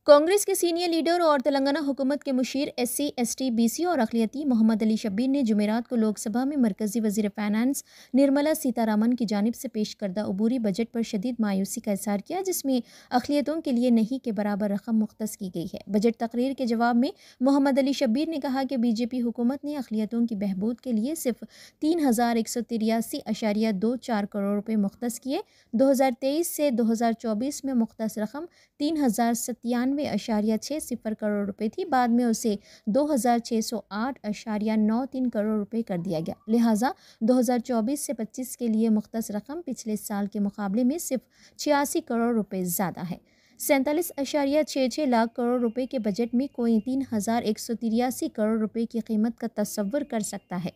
کانگریس کے senior leader اور تلنگانہ حکومت کے مشیر S C S T B C اور اقلیتی محمد علی شبیر نے جمعرات کو لوک سبھا میں مرکزی وزیر فائنانس نرملا سیتا رامن کی جانب سے پیش کردہ عبوری بجٹ پر شدید مایوسی کا اظہار کیا، جس میں اقلیتوں کے لیے نہیں کے برابر رقم مختص کی گئی ہے۔ بجٹ تقریر کے جواب میں محمد علی شبیر نے کہا کہ بی جے پی حکومت نے اقلیتوں کی بہبود کے لیے صرف 3183.24 کروڑ روپے مختص کیے۔ 2023 سے 2024 میں مختص رقم 3097.60 کروڑ روپے تھی، بعد میں اسے 2608.93 کروڑ روپے کر دیا گیا، لہٰذا 2024 سے 25 کے لیے مختص رقم پچھلے سال کے مقابلے میں صرف 86 کروڑ روپے زیادہ ہے۔ 47.66 لاکھ کروڑ روپے کے بجٹ میں کوئی 3183 کروڑ روپے کی قیمت کا تصور کر سکتا ہے؟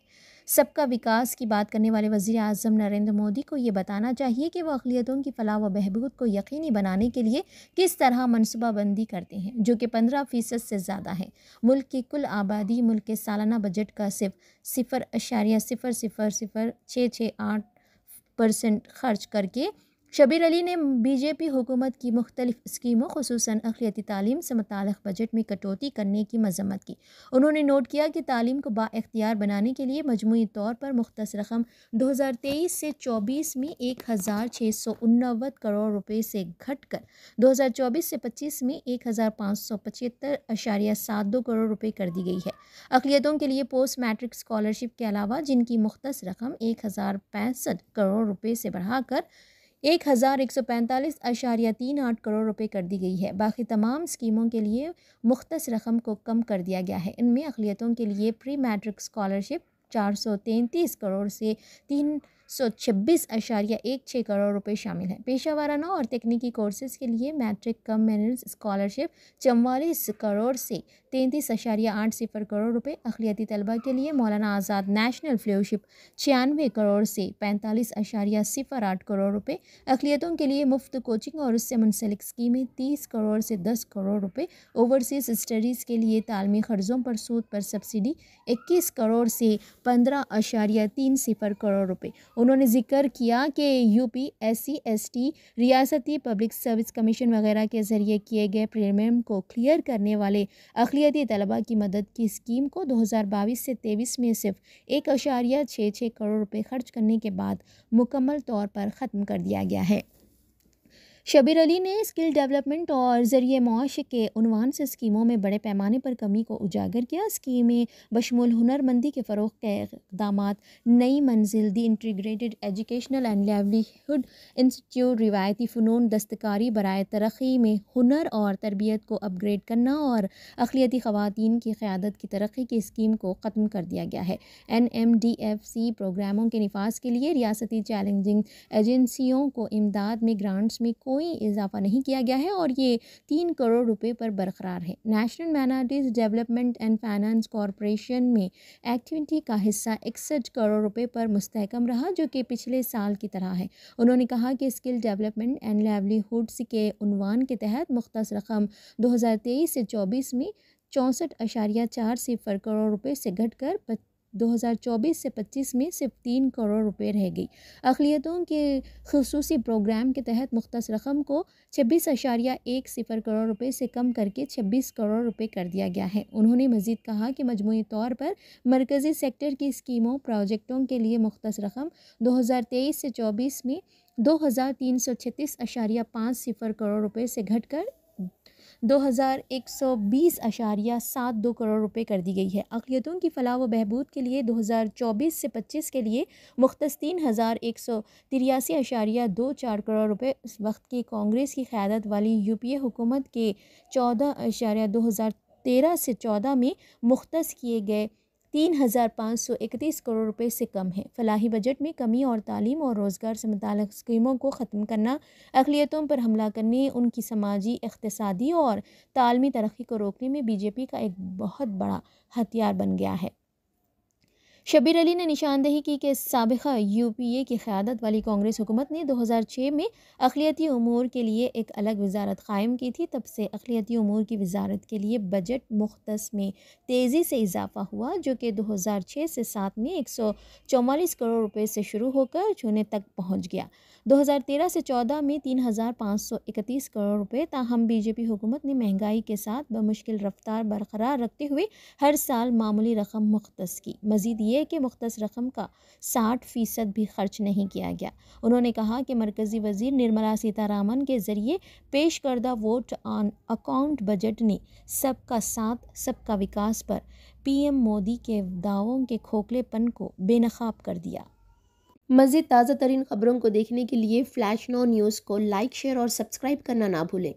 سب کا وکاس کی بات کرنے والے وزیر اعظم نریندر مودی کو یہ بتانا چاہیے کہ وہ اقلیتوں کی فلاح و بہبود کو یقینی بنانے کے لیے کس طرح منصوبہ بندی کرتے ہیں، جو کہ 15% سے زیادہ ہے۔ ملک کی کل آبادی ملک کے سالانہ بجٹ کا صرف 0.0000668% خرچ کر کے شبیر علی نے بی جے پی حکومت کی مختلف اسکیموں خصوصاً اقلیتی تعلیم سے متعلق بجٹ میں کٹوتی کرنے کی مذمت کی۔ انہوں نے نوٹ کیا کہ تعلیم کو بااختیار بنانے کے لیے مجموعی طور پر مختص رقم 2023 سے 24 میں 1649 کروڑ روپے سے گھٹ کر 2024 سے 25 میں 1575.72 کروڑ روپے کر دی گئی ہے۔ اقلیتوں کے لیے پوسٹ میٹرک اسکالرشپ کے علاوہ جن کی مختص رقم 1065 کروڑ روپے سے بڑھا کر 1145.38 کروڑ روپے کر دی گئی ہے۔ باقی تمام اسکیموں کے لیے مختص رقم کو کم کر دیا گیا ہے۔ ان میں اقلیتوں کے لیے پری میٹرک اسکالرشپ 433 کروڑ سے 326.16 کروڑ روپے شامل ہیں۔ پیشہ ورانہ اور تکنیکی کورسز کے لیے میٹرک کم میرٹ اسکالرشپ 44 کروڑ سے 33.80 کروڑ روپے، اقلیتی طلبہ کے لیے مولانا آزاد نیشنل فیلوشپ 96 کروڑ سے 45.08 کروڑ روپے، اقلیتوں کے لیے مفت کوچنگ اور اس سے منسلک اسکیمیں 30 کروڑ سے 10 کروڑ روپے، اوورسیز اسٹڈیز کے لیے تعلیمی قرضوں پر سود پر سبسڈی 21 کروڑ سے 15.30 کروڑ روپے۔ انہوں نے ذکر کیا کہ U P S C S T ریاستی پبلک سروس کمیشن وغیرہ کے ذریعے کیے گئے پریمیم کو کلیئر کرنے والے اقلیتی طلبہ کی مدد کی اسکیم کو 2022 سے 23 میں صرف 1.66 کروڑ روپے خرچ کرنے کے بعد مکمل طور پر ختم کر دیا گیا ہے۔ شبیر علی نے اسکل ڈیولپمنٹ اور ذریعہ معاش کے عنوان سے اسکیموں میں بڑے پیمانے پر کمی کو اجاگر کیا۔ اسکیمیں بشمول ہنر مندی کے فروغ کے اقدامات، نئی منزل، the integrated educational and livelihood institute, روایتی فنون دستکاری برائے ترقی میں ہنر اور تربیت کو اپ گریڈ کرنا اور اقلیتی خواتین کی قیادت کی ترقی کی اسکیم کو ختم کر دیا گیا ہے۔ NMDFC پروگراموں کے نفاذ کے لیے ریاستی چیلنجنگ ایجنسیوں کو امداد میں گرانٹس میں کوئی اضافہ نہیں کیا گیا ہے اور یہ 3 کروڑ روپے پر برقرار ہے۔ National minorities development and finance corporation میں ایکٹیویٹی کا حصہ 61 کروڑ روپے پر مستحکم رہا، جو کہ پچھلے سال کی طرح ہے۔ انہوں نے کہا کہ اسکل ڈیولپمنٹ اینڈ لیولیہڈس کے عنوان کے تحت مختص رقم 2023 سے 24 میں 64.40 کروڑ روپے سے گھٹ کر 2024 سے 25 میں صرف 3 کروڑ روپے رہ گئی۔ اقلیتوں کے خصوصی پروگرام کے تحت مختص رقم کو 26.10 کروڑ روپے سے کم کر کے 26 کروڑ روپے کر دیا گیا ہے۔ انہوں نے مزید کہا کہ مجموعی طور پر مرکزی سیکٹر کی اسکیموں پروجیکٹوں کے لیے مختص رقم 2023 سے 24 میں 2336.50 کروڑ روپے سے گھٹ کر 2120.72 کروڑ روپے کر دی گئی ہے۔ اقلیتوں کی فلاح و بہبود کے لیے 2024 سے 25 کے لیے مختص 3183.24 کروڑ روپے اس وقت کی کانگریس کی قیادت والی یو پی اے حکومت کے 2013 سے 14 میں مختص کیے گئے 3531 کروڑ روپے سے کم ہے۔ فلاحی بجٹ میں کمی اور تعلیم اور روزگار سے متعلق اسکیموں کو ختم کرنا، اقلیتوں پر حملہ کرنے، ان کی سماجی، اقتصادی اور تعلیمی ترقی کو روکنے میں بی جے پی کا ایک بہت بڑا ہتھیار بن گیا ہے۔ شبیر علی نے نشاندہی کی کہ سابقہ UPA کی قیادت والی کانگریس حکومت نے 2006 میں اقلیتی امور کے لیے ایک الگ وزارت قائم کی تھی۔ تب سے اقلیتی امور کی وزارت کے لیے بجٹ مختص میں تیزی سے اضافہ ہوا، جو کہ 2006 سے 7 میں 144 کروڑ روپے سے شروع ہو کر چھونے تک پہنچ گیا۔ 2013 سے 14 میں 3531 کروڑ روپے۔ تاہم BJP حکومت نے مہنگائی کے ساتھ بمشکل رفتار برقرار رکھتے ہوئے ہر سال معمولی رقم مختص کی۔ مزید یہ کہ مختص رقم کا 60% بھی خرچ نہیں کیا گیا۔ انہوں نے کہا کہ مرکزی وزیر نرملا سیتارمن کے ذریعے پیش کردہ ووٹ آن اکاؤنٹ بجٹ نے سب کا ساتھ سب کا وکاس پر PM مودی کے دعووں کے کھوکھلے پن کو بے نقاب کر دیا۔ مزید تازہ ترین خبروں کو دیکھنے کے لیے فلیش نو نیوز کو لائک، شیئر اور سبسکرائب کرنا نہ بھولیں۔